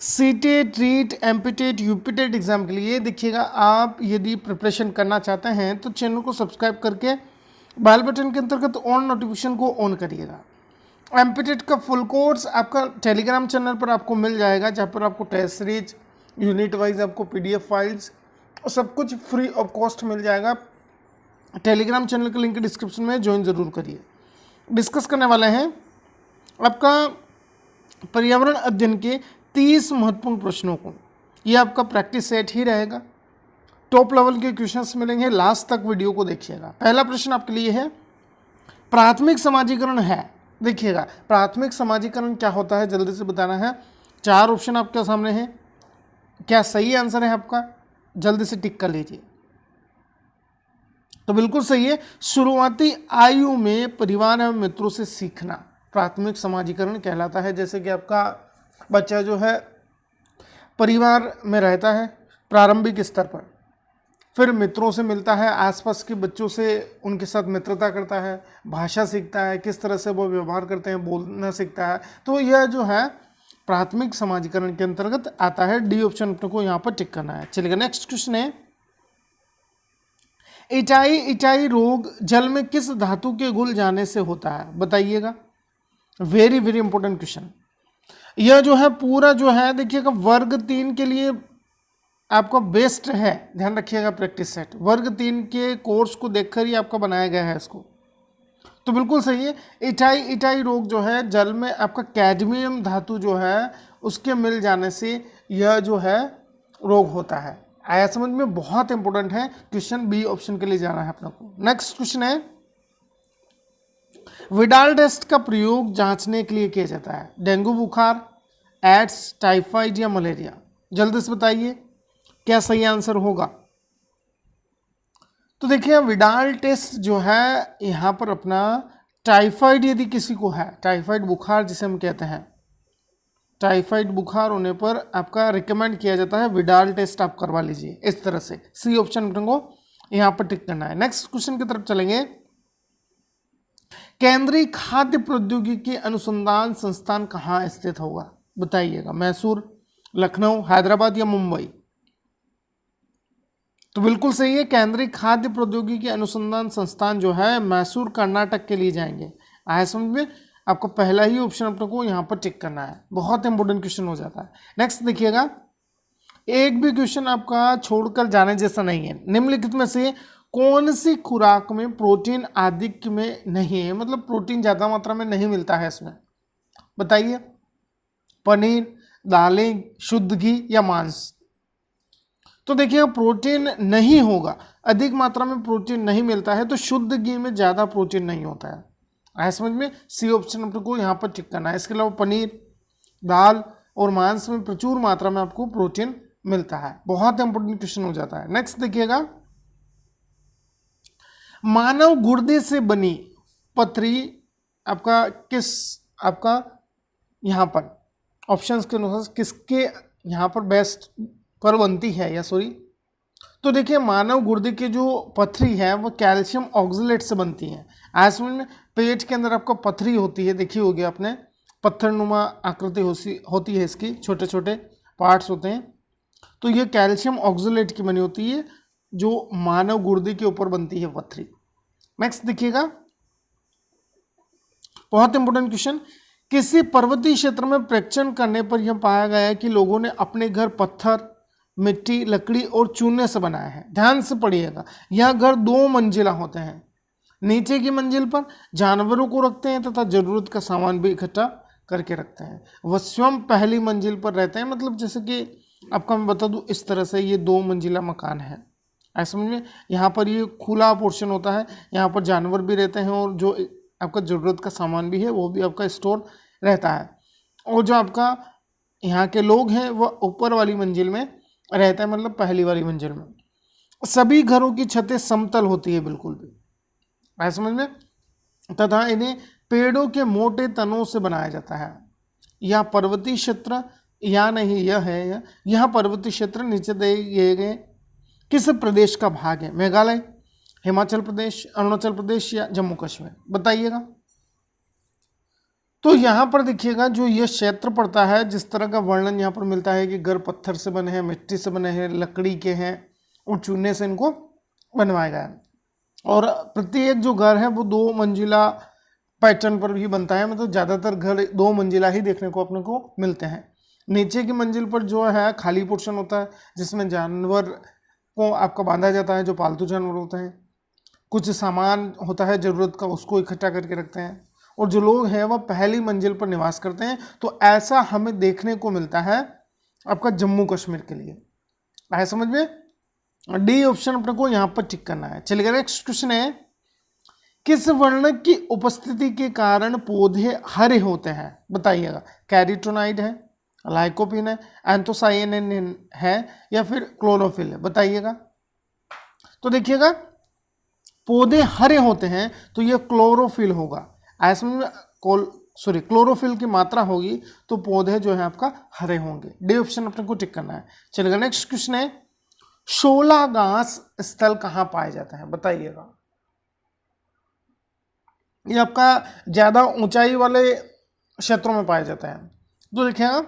CTET, REET, MPTET, UPTET exam के लिए देखिएगा, आप यदि प्रिपरेशन करना चाहते हैं तो चैनल को सब्सक्राइब करके बेल बटन के अंतर्गत ऑन नोटिफिकेशन को ऑन करिएगा। एमपीटेट का फुल कोर्स आपका टेलीग्राम चैनल पर आपको मिल जाएगा, जहाँ पर आपको टेस्ट सीरीज, यूनिट वाइज आपको पीडीएफ फाइल्स सब कुछ फ्री ऑफ कॉस्ट मिल जाएगा। टेलीग्राम चैनल का लिंक डिस्क्रिप्शन में ज्वाइन ज़रूर करिए। डिस्कस करने वाले हैं आपका पर्यावरण अध्ययन के 30 महत्वपूर्ण प्रश्नों को। ये आपका प्रैक्टिस सेट ही रहेगा, टॉप लेवल के क्वेश्चंस मिलेंगे, लास्ट तक वीडियो को देखिएगा। पहला प्रश्न आपके लिए है, प्राथमिक समाजीकरण है। देखिएगा प्राथमिक समाजीकरण क्या होता है, जल्दी से बताना है। 4 ऑप्शन आपके सामने हैं, क्या सही आंसर है आपका, जल्दी से टिक कर लीजिए। तो बिल्कुल सही है, शुरुआती आयु में परिवार एवं मित्रों से सीखना प्राथमिक समाजीकरण कहलाता है। जैसे कि आपका बच्चा जो है परिवार में रहता है प्रारंभिक स्तर पर, फिर मित्रों से मिलता है, आसपास के बच्चों से उनके साथ मित्रता करता है, भाषा सीखता है, किस तरह से वो व्यवहार करते हैं, बोलना सीखता है। तो यह जो है प्राथमिक समाजीकरण के अंतर्गत आता है। डी ऑप्शन अपने को यहाँ पर टिक करना है। चलिएगा नेक्स्ट क्वेश्चन है, इटाई रोग जल में किस धातु के घुल जाने से होता है, बताइएगा। Very very important question. यह जो है पूरा जो है देखिएगा वर्ग 3 के लिए आपका बेस्ट है, ध्यान रखिएगा। प्रैक्टिस सेट वर्ग 3 के कोर्स को देखकर ही आपका बनाया गया है इसको। तो बिल्कुल सही है, इटाई रोग जो है जल में आपका कैडमियम धातु जो है उसके मिल जाने से यह जो है रोग होता है। आया समझ में, बहुत इंपॉर्टेंट है क्वेश्चन। बी ऑप्शन के लिए जाना है अपने को। नेक्स्ट क्वेश्चन है, विडाल टेस्ट का प्रयोग जांचने के लिए किया जाता है, डेंगू बुखार, एड्स, टाइफाइड या मलेरिया। जल्दी से बताइए क्या सही आंसर होगा। तो देखिए विडाल टेस्ट जो है यहाँ पर अपना टाइफाइड यदि किसी को है, टाइफाइड बुखार जिसे हम कहते हैं, टाइफाइड बुखार होने पर आपका रिकमेंड किया जाता है विडाल टेस्ट आप करवा लीजिए। इस तरह से सी ऑप्शन को यहाँ पर टिक करना है। नेक्स्ट क्वेश्चन की तरफ चलेंगे, केंद्रीय खाद्य प्रौद्योगिकी अनुसंधान संस्थान कहाँ स्थित होगा, बताइएगा। मैसूर, लखनऊ, हैदराबाद या मुंबई। तो बिल्कुल सही है, केंद्रीय खाद्य प्रौद्योगिकी अनुसंधान संस्थान जो है मैसूर कर्नाटक के लिए जाएंगे। आया समझ में, आपको पहला ही ऑप्शन अपने को यहाँ पर टिक करना है, बहुत इंपॉर्टेंट क्वेश्चन हो जाता है। नेक्स्ट देखिएगा, एक भी क्वेश्चन आपका छोड़कर जाने जैसा नहीं है। निम्नलिखित में से कौन सी खुराक में प्रोटीन आधिक्य में नहीं है, मतलब प्रोटीन ज़्यादा मात्रा में नहीं मिलता है इसमें, बताइए। पनीर, दालें, शुद्ध घी या मांस। तो देखिए प्रोटीन नहीं होगा, अधिक मात्रा में प्रोटीन नहीं मिलता है, तो शुद्ध घी में ज़्यादा प्रोटीन नहीं होता है। आया समझ में, सी ऑप्शन अपने को यहाँ पर टिक करना है। इसके अलावा पनीर, दाल और मांस में प्रचुर मात्रा में आपको प्रोटीन मिलता है। बहुत इंपॉर्टेंट क्वेश्चन हो जाता है। नेक्स्ट देखिएगा, मानव गुर्दे से बनी पथरी आपका किस, आपका यहाँ पर ऑप्शंस के अनुसार किसके यहाँ पर बेस्ट पर बनती है, या सॉरी। तो देखिए मानव गुर्दे की जो पथरी है वो कैल्शियम ऑक्सलेट से बनती है। आज में पेट के अंदर आपको पथरी होती है, देखी होगी आपने, पत्थरनुमा आकृति होती है इसकी, छोटे छोटे पार्ट्स होते हैं। तो ये कैल्शियम ऑक्सलेट की बनी होती है जो मानव गुर्दे के ऊपर बनती है पथरी। नेक्स्ट देखिएगा, बहुत इंपॉर्टेंट क्वेश्चन, किसी पर्वतीय क्षेत्र में परीक्षण करने पर यह पाया गया है कि लोगों ने अपने घर पत्थर, मिट्टी, लकड़ी और चूने से बनाया है। ध्यान से पढ़िएगा, यह घर 2 मंजिला होते हैं। नीचे की मंजिल पर जानवरों को रखते हैं तथा जरूरत का सामान भी इकट्ठा करके रखते हैं। वह स्वयं पहली मंजिल पर रहते हैं, मतलब जैसे कि आपको मैं बता दूं, इस तरह से ये 2 मंजिला मकान है। ऐसे में यहाँ पर ये खुला पोर्शन होता है, यहाँ पर जानवर भी रहते हैं और जो आपका ज़रूरत का सामान भी है वो भी आपका स्टोर रहता है। और जो आपका यहाँ के लोग हैं वह ऊपर वाली मंजिल में रहता है, मतलब पहली वाली मंजिल में। सभी घरों की छतें समतल होती है बिल्कुल भी, ऐसा समझ में, तथा इन्हें पेड़ों के मोटे तनों से बनाया जाता है। यह पर्वतीय क्षेत्र या नहीं, यह है यह पर्वतीय क्षेत्र नीचे दिए गए किस प्रदेश का भाग है, मेघालय, हिमाचल प्रदेश, अरुणाचल प्रदेश या जम्मू कश्मीर, बताइएगा। तो यहाँ पर देखिएगा जो ये क्षेत्र पड़ता है, जिस तरह का वर्णन यहाँ पर मिलता है कि घर पत्थर से बने हैं, मिट्टी से बने हैं, लकड़ी के हैं और चूने से इनको बनवाया गया है। और प्रत्येक जो घर है वो 2 मंजिला पैटर्न पर भी बनता है, मतलब ज़्यादातर घर 2 मंजिला ही देखने को अपने को मिलते हैं। नीचे की मंजिल पर जो है खाली पोर्शन होता है जिसमें जानवर को आपका बांधा जाता है, जो पालतू जानवर होते हैं। कुछ सामान होता है ज़रूरत का, उसको इकट्ठा करके रखते हैं। और जो लोग हैं वह पहली मंजिल पर निवास करते हैं। तो ऐसा हमें देखने को मिलता है आपका जम्मू कश्मीर के लिए। आए समझ में? डी ऑप्शन अपने को यहाँ पर टिक करना है। चलिए नेक्स्ट क्वेश्चन है, किस वर्ण की उपस्थिति के कारण पौधे हरे होते हैं? बताइएगा। कैरोटीनॉइड है, लाइकोपिन है, एंथोसायनिन है या फिर क्लोरोफिल है? बताइएगा। तो देखिएगा पौधे हरे होते हैं तो ये क्लोरोफिल होगा। ऐसे क्लोरोफिल की मात्रा होगी तो पौधे जो है आपका हरे होंगे। डी ऑप्शन अपने को टिक करना है। चलिएगा नेक्स्ट क्वेश्चन है, शोला घास स्थल कहाँ पाए जाते हैं? बताइएगा। ये आपका ज़्यादा ऊंचाई वाले क्षेत्रों में पाया जाता है। तो देखिएगा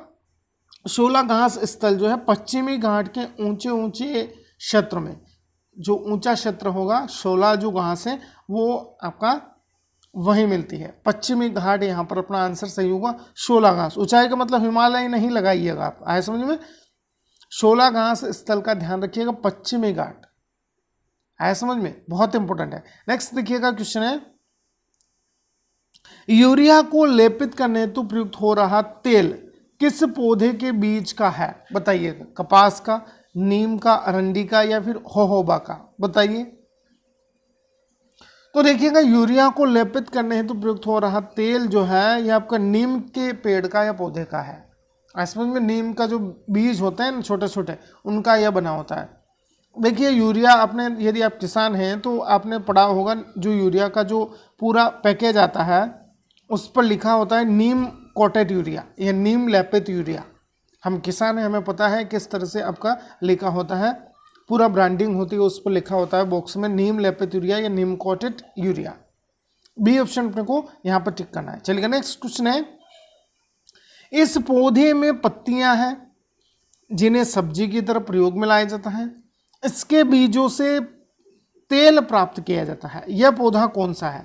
शोला घास स्थल जो है पश्चिमी घाट के ऊंचे ऊंचे क्षेत्र में, जो ऊंचा क्षेत्र होगा, शोला जो घास है वो आपका वहीं मिलती है। पश्चिमी घाट यहाँ पर अपना आंसर सही होगा। शोला घास, ऊंचाई का मतलब हिमालय नहीं लगाइएगा आप। आए समझ में? शोला घास स्थल का ध्यान रखिएगा, पश्चिमी घाट। आए समझ में? बहुत इंपॉर्टेंट है। नेक्स्ट देखिएगा क्वेश्चन है, यूरिया को लेपित करने हेतु प्रयुक्त हो रहा तेल किस पौधे के बीज का है? बताइएगा। कपास का, नीम का, अरंडी का या फिर होहोबा का? बताइए। तो देखिएगा यूरिया को लेपित करने हेतु प्रयुक्त हो रहा तेल जो है ये आपका नीम के पेड़ का या पौधे का है। समझ में? नीम का जो बीज होते हैं ना छोटे छोटे, उनका यह बना होता है। देखिए यूरिया, आपने यदि आप किसान हैं तो आपने पढ़ा होगा, जो यूरिया का जो पूरा पैकेज आता है उस पर लिखा होता है नीम कोटेड यूरिया या नीम लेपित यूरिया। हम किसान हैं, हमें पता है किस तरह से आपका लिखा होता है, पूरा ब्रांडिंग होती है, उस पर लिखा होता है बॉक्स में नीम लेपित यूरिया या नीम कोटेड यूरिया। बी ऑप्शन अपने को यहाँ पर टिक करना है। चलिए नेक्स्ट क्वेश्चन है, इस पौधे में पत्तियां हैं जिन्हें सब्जी की तरह प्रयोग में लाया जाता है, इसके बीजों से तेल प्राप्त किया जाता है। यह पौधा कौन सा है?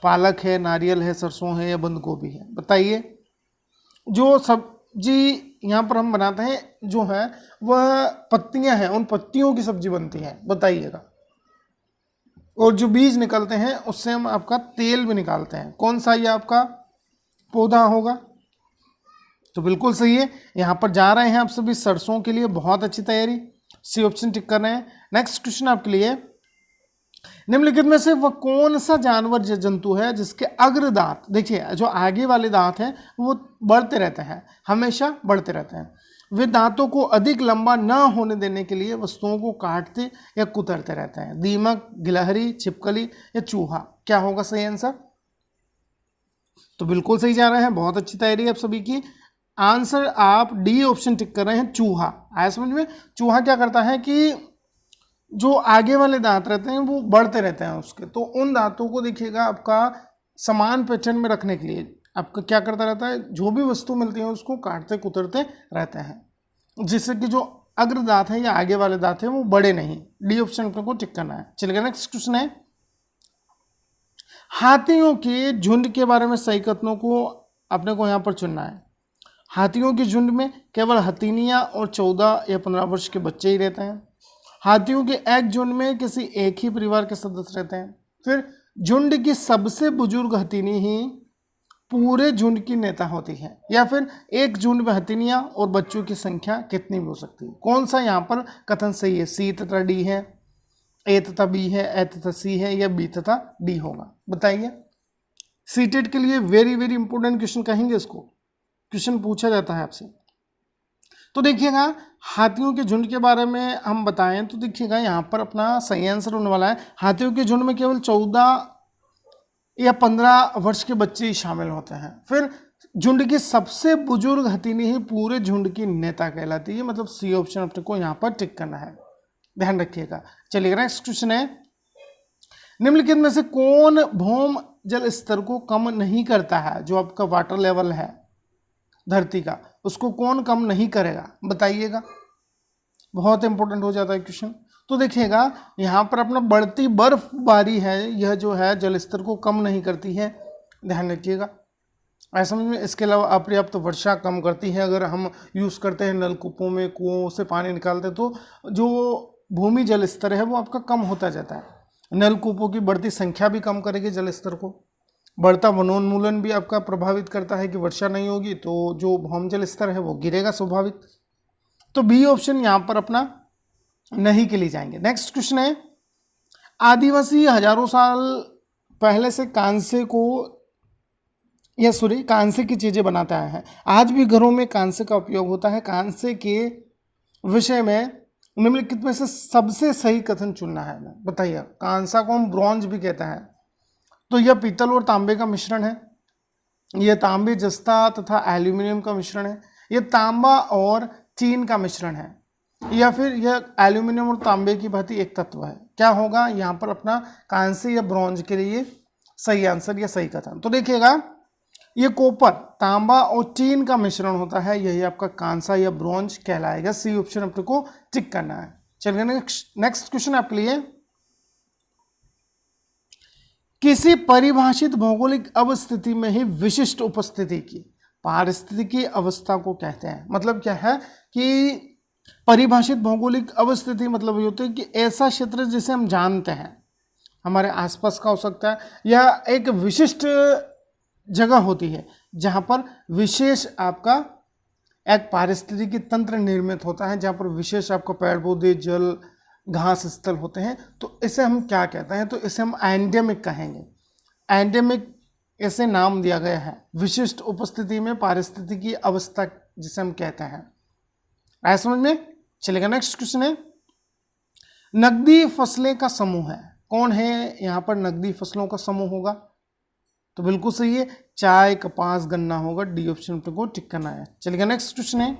पालक है, नारियल है, सरसों है या बंद गोभी है? बताइए। जो सब्जी यहाँ पर हम बनाते हैं जो है वह पत्तियां हैं, उन पत्तियों की सब्जी बनती है। बताइएगा। और जो बीज निकलते हैं उससे हम आपका तेल भी निकालते हैं। कौन सा ये आपका पौधा होगा? तो बिल्कुल सही है, यहाँ पर जा रहे हैं आप सभी सरसों के लिए। बहुत अच्छी तैयारी, सी ऑप्शन टिक कर रहे हैं। नेक्स्ट क्वेश्चन आपके लिए, निम्नलिखित में से वह कौन सा जानवर या जंतु है जिसके अग्र दांत, देखिए जो आगे वाले दांत हैं वो बढ़ते रहते हैं, हमेशा बढ़ते रहते हैं। वे दांतों को अधिक लंबा न होने देने के लिए वस्तुओं को काटते या कुतरते रहते हैं। दीमक, गिलहरी, छिपकली या चूहा? क्या होगा सही आंसर? तो बिल्कुल सही जा रहे हैं, बहुत अच्छी तैयारी है आप सभी की। आंसर आप डी ऑप्शन टिक कर रहे हैं, चूहा। आया समझ में? चूहा क्या करता है कि जो आगे वाले दांत रहते हैं वो बढ़ते रहते हैं उसके, तो उन दांतों को देखिएगा आपका समान पैटर्न में रखने के लिए आपका क्या करता रहता है, जो भी वस्तु मिलती है उसको काटते कुतरते रहते हैं, जिससे कि जो अग्र दांत है या आगे वाले दांत है वो बड़े नहीं। डी ऑप्शन अपने को टिक करना है। चलिए नेक्स्ट क्वेश्चन है, हाथियों के झुंड के बारे में सही कथनों को अपने को यहाँ पर चुनना है। हाथियों के झुंड में केवल हथीनियाँ और 14 या 15 वर्ष के बच्चे ही रहते हैं। हाथियों के एक झुंड में किसी एक ही परिवार के सदस्य रहते हैं। फिर झुंड की सबसे बुजुर्ग हथीनी ही पूरे झुंड की नेता होती है। या फिर एक झुंड में हथीनियाँ और बच्चों की संख्या कितनी भी हो सकती है? कौन सा यहाँ पर कथन सही है? सी तथा डी है, ए तथा बी है, ए तथा सी है या बी तथा डी होगा? बताइए। सीटेट के लिए वेरी वेरी इंपॉर्टेंट क्वेश्चन कहेंगे इसको, क्वेश्चन पूछा जाता है आपसे। तो देखिएगा हाथियों के झुंड के बारे में हम बताएं तो देखिएगा यहाँ पर अपना सही आंसर होने वाला है, हाथियों के झुंड में केवल 14 या 15 वर्ष के बच्चे ही शामिल होते हैं। फिर झुंड की सबसे बुजुर्ग हथीनी ही पूरे झुंड की नेता कहलाती है। मतलब सी ऑप्शन अपने को यहाँ पर टिक करना है, ध्यान रखिएगा। चलिए नेक्स्ट क्वेश्चन है, निम्नलिखित में से कौन भौम जल स्तर को कम नहीं करता है, जो आपका वाटर लेवल है धरती का, उसको कौन कम नहीं करेगा बताइएगा। बहुत इंपॉर्टेंट हो जाता है क्वेश्चन। तो देखिएगा यहाँ पर अपना बढ़ती बर्फबारी है, यह जो है जल स्तर को कम नहीं करती है, ध्यान रखिएगा। ऐसा समझ में। इसके अलावा अपर्याप्त वर्षा कम करती है। अगर हम यूज़ करते हैं नलकूपों में, कुओं से पानी निकालते हैं, तो जो भूमि जल स्तर है वो आपका कम होता जाता है। नलकूपों की बढ़ती संख्या भी कम करेगी जल स्तर को। बढ़ता वनोन्मूलन भी आपका प्रभावित करता है कि वर्षा नहीं होगी तो जो भौम जल स्तर है वो गिरेगा स्वाभाविक। तो बी ऑप्शन यहाँ पर अपना नहीं के लिए जाएंगे। नेक्स्ट क्वेश्चन है, आदिवासी हजारों साल पहले से कांसे की चीजें बनाते आए हैं। आज भी घरों में कांसे का उपयोग होता है। कांसे के विषय में निम्नलिखित में से सबसे सही कथन चुनना है, बताइए। कांसा को हम ब्रॉन्ज भी कहते हैं। तो यह पीतल और तांबे का मिश्रण है, यह तांबे जस्ता तथा एल्यूमिनियम का मिश्रण है, यह तांबा और टीन का मिश्रण है, या फिर यह एल्यूमिनियम और तांबे की भांति एक तत्व है। क्या होगा यहाँ पर अपना कांसे या ब्रॉन्ज के लिए सही आंसर या सही कथन। तो देखिएगा ये कॉपर, तांबा और टीन का मिश्रण होता है, यही आपका कांसा या ब्रॉन्ज कहलाएगा। सी ऑप्शन अपने को टिक करना है। चलिए नेक्स्ट क्वेश्चन आपके लिए, किसी परिभाषित भौगोलिक अवस्थिति में ही विशिष्ट उपस्थिति की पारिस्थितिकी अवस्था को कहते हैं। मतलब क्या है कि परिभाषित भौगोलिक अवस्थिति मतलब ये होता है कि ऐसा क्षेत्र जिसे हम जानते हैं, हमारे आसपास का हो सकता है, या एक विशिष्ट जगह होती है जहाँ पर विशेष आपका एक पारिस्थितिकी तंत्र निर्मित होता है, जहाँ पर विशेष आपका पेड़ पौधे, जल, घास स्थल होते हैं। तो इसे हम क्या कहते हैं? तो इसे हम एंडेमिक कहेंगे। एंडेमिक ऐसे नाम दिया गया है विशिष्ट उपस्थिति में पारिस्थितिकी अवस्था जिसे हम कहते हैं। आया समझ में? चलेगा। नेक्स्ट क्वेश्चन है, नकदी फसलें का समूह है। कौन है यहाँ पर नकदी फसलों का समूह होगा? तो बिल्कुल सही है, चाय, कपास, गन्ना होगा। डी ऑप्शन को टिक करना है। चलिए नेक्स्ट क्वेश्चन है,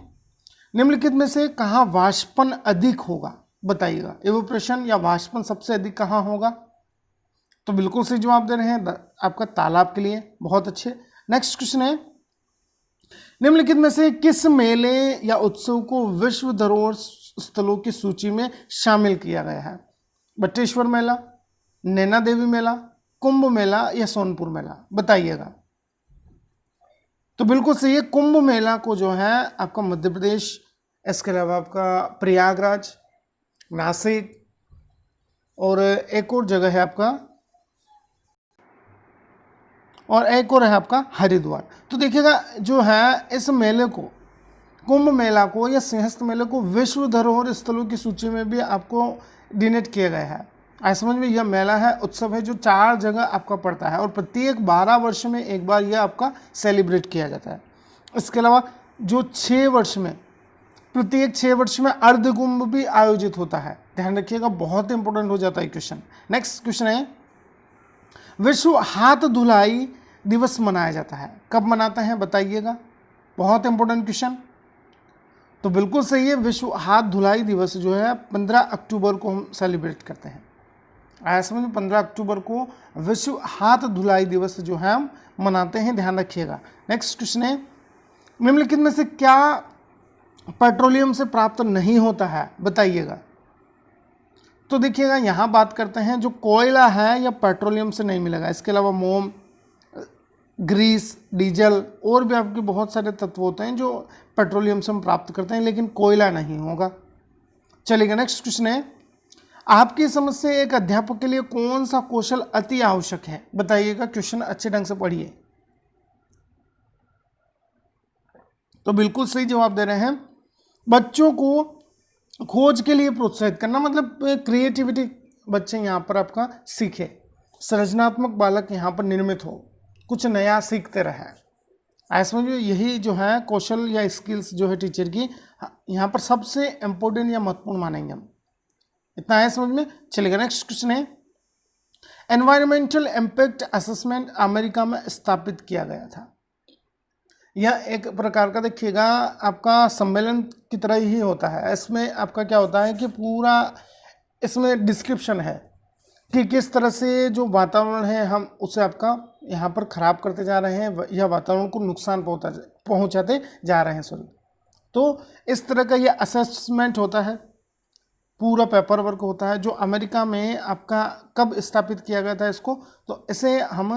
निम्नलिखित में से कहाँ वाष्पन अधिक होगा? बताइएगा। इवेपोरेशन या वाष्पन सबसे अधिक कहाँ होगा? तो बिल्कुल सही जवाब दे रहे हैं आपका तालाब के लिए। बहुत अच्छे। नेक्स्ट क्वेश्चन है, निम्नलिखित में से किस मेले या उत्सव को विश्व धरोहर स्थलों की सूची में शामिल किया गया है? बटेश्वर मेला, नैना देवी मेला, कुंभ मेला या सोनपुर मेला? बताइएगा। तो बिल्कुल सही है, कुंभ मेला को जो है आपका मध्य प्रदेश, इसके अलावा आपका प्रयागराज, नासिक और एक और जगह है आपका, और एक और है आपका हरिद्वार। तो देखिएगा जो है इस मेले को, कुंभ मेला को या सिंहस्थ मेले को विश्व धरोहर स्थलों की सूची में भी आपको डिनेट किया गया है। आज समझ में, यह मेला है, उत्सव है जो 4 जगह आपका पड़ता है और प्रत्येक 12 वर्ष में एक बार यह आपका सेलिब्रेट किया जाता है। इसके अलावा जो 6 वर्ष में, प्रत्येक 6 वर्ष में अर्धकुंभ भी आयोजित होता है। ध्यान रखिएगा, बहुत इंपॉर्टेंट हो जाता है क्वेश्चन। नेक्स्ट क्वेश्चन है, विश्व हाथ धुलाई दिवस मनाया जाता है। कब मनाते हैं बताइएगा? बहुत इंपॉर्टेंट क्वेश्चन। तो बिल्कुल सही है, विश्व हाथ धुलाई दिवस जो है 15 अक्टूबर को हम सेलिब्रेट करते हैं। आया समझ में? 15 अक्टूबर को विश्व हाथ धुलाई दिवस जो है हम मनाते हैं, ध्यान रखिएगा। नेक्स्ट क्वेश्चन है, निम्नलिखित में से क्या पेट्रोलियम से प्राप्त नहीं होता है? बताइएगा। तो देखिएगा यहाँ बात करते हैं जो कोयला है या पेट्रोलियम से नहीं मिलेगा। इसके अलावा मोम, ग्रीस, डीजल और भी आपके बहुत सारे तत्व होते हैं जो पेट्रोलियम से हम प्राप्त करते हैं, लेकिन कोयला नहीं होगा। चलिएगा। नेक्स्ट क्वेश्चन है, आपकी समझ से एक अध्यापक के लिए कौन सा कौशल अति आवश्यक है? बताइएगा। क्वेश्चन अच्छे ढंग से पढ़िए। तो बिल्कुल सही जवाब दे रहे हैं, बच्चों को खोज के लिए प्रोत्साहित करना, मतलब क्रिएटिविटी बच्चे यहाँ पर आपका सीखे, सृजनात्मक बालक यहाँ पर निर्मित हो, कुछ नया सीखते रहे। ऐसे में यही जो है कौशल या स्किल्स जो है टीचर की यहाँ पर सबसे इम्पोर्टेंट या महत्वपूर्ण मानेंगे हम। इतना है समझ में? चलेगा। नेक्स्ट क्वेश्चन है, एनवायरमेंटल इम्पैक्ट असेसमेंट अमेरिका में स्थापित किया गया था। यह एक प्रकार का देखिएगा आपका सम्मेलन की तरह ही होता है। इसमें आपका क्या होता है कि पूरा इसमें डिस्क्रिप्शन है कि किस तरह से जो वातावरण है हम उसे आपका यहाँ पर ख़राब करते जा रहे हैं या वातावरण को नुकसान पहुँचाते जा रहे हैं, सॉरी। तो इस तरह का ये असेसमेंट होता है, पूरा पेपर वर्क होता है, जो अमेरिका में आपका कब स्थापित किया गया था इसको, तो इसे हम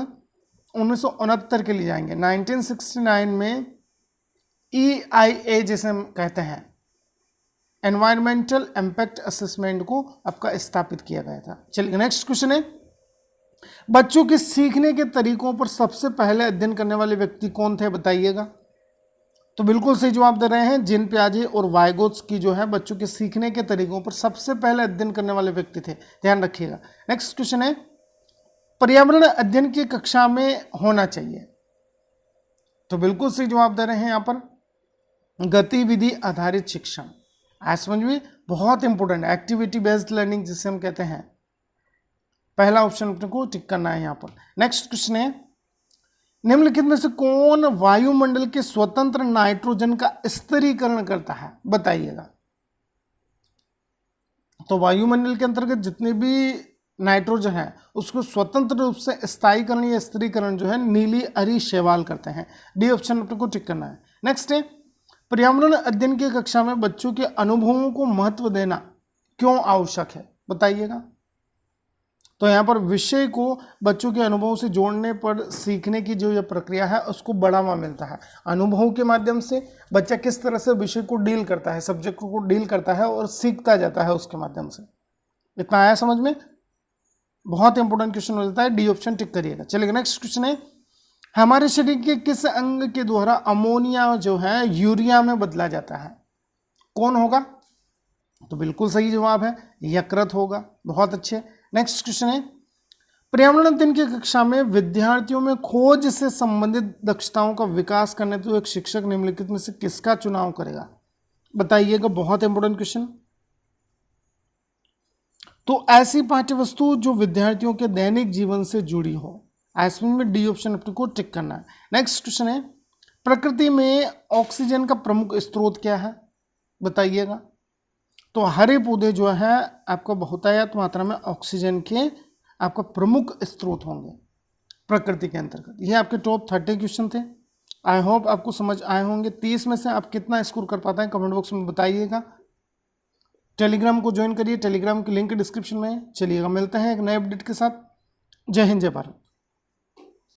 1969 के लिए जाएंगे। 1969 में EIA जिसे हम कहते हैं, एनवायरमेंटल इम्पैक्ट असेसमेंट को आपका स्थापित किया गया था। चलिए नेक्स्ट क्वेश्चन है, बच्चों के सीखने के तरीकों पर सबसे पहले अध्ययन करने वाले व्यक्ति कौन थे, बताइएगा। तो बिल्कुल सही जवाब दे रहे हैं, जीन पियाजे और वाइगोत्स्की जो है बच्चों के सीखने के तरीकों पर सबसे पहले अध्ययन करने वाले व्यक्ति थे, ध्यान रखिएगा। नेक्स्ट क्वेश्चन है, पर्यावरण अध्ययन की कक्षा में होना चाहिए। तो बिल्कुल सही जवाब दे रहे हैं यहाँ पर, गतिविधि आधारित शिक्षण। आज समझ में, बहुत इंपॉर्टेंट, एक्टिविटी बेस्ड लर्निंग जिसे हम कहते हैं। पहला ऑप्शन अपने को टिक करना है यहाँ पर। नेक्स्ट क्वेश्चन है, निम्नलिखित में से कौन वायुमंडल के स्वतंत्र नाइट्रोजन का स्तरीकरण करता है, बताइएगा। तो वायुमंडल के अंतर्गत जितने भी नाइट्रोजन है उसको स्वतंत्र रूप से स्थायीकरण या स्थिरीकरण जो है नीली हरी शैवाल करते हैं। डी ऑप्शन अपने को टिक करना है। नेक्स्ट है, पर्यावरण अध्ययन की कक्षा में बच्चों के अनुभवों को महत्व देना क्यों आवश्यक है, बताइएगा। तो यहाँ पर विषय को बच्चों के अनुभवों से जोड़ने पर सीखने की जो यह प्रक्रिया है उसको बढ़ावा मिलता है। अनुभवों के माध्यम से बच्चा किस तरह से विषय को डील करता है, सब्जेक्ट को डील करता है और सीखता जाता है उसके माध्यम से। इतना आया समझ में, बहुत इंपॉर्टेंट क्वेश्चन हो जाता है। डी ऑप्शन टिक करिएगा। चलिए नेक्स्ट क्वेश्चन है, हमारे शरीर के किस अंग के द्वारा अमोनिया जो है यूरिया में बदला जाता है, कौन होगा। तो बिल्कुल सही जवाब है, यकृत होगा। बहुत अच्छे। नेक्स्ट क्वेश्चन है, पर्यावरण अध्ययन की कक्षा में विद्यार्थियों में खोज से संबंधित दक्षताओं का विकास करने तो एक शिक्षक निम्नलिखित में से किसका चुनाव करेगा, बताइएगा। बहुत इंपॉर्टेंट क्वेश्चन। तो ऐसी पाठ्यवस्तु जो विद्यार्थियों के दैनिक जीवन से जुड़ी हो, ऐसे में डी ऑप्शन अपने को टिक करना है। नेक्स्ट क्वेश्चन है, प्रकृति में ऑक्सीजन का प्रमुख स्रोत क्या है, बताइएगा। तो हरे पौधे जो है आपको बहुतायत मात्रा में ऑक्सीजन के आपका प्रमुख स्रोत होंगे प्रकृति के अंतर्गत। ये आपके टॉप 30 क्वेश्चन थे। आई होप आपको समझ आए होंगे। 30 में से आप कितना स्कोर कर पाते हैं कमेंट बॉक्स में बताइएगा। टेलीग्राम को ज्वाइन करिए, टेलीग्राम की लिंक डिस्क्रिप्शन में है। चलिएगा, मिलते हैं एक नए अपडेट के साथ। जय हिंद, जय भारत।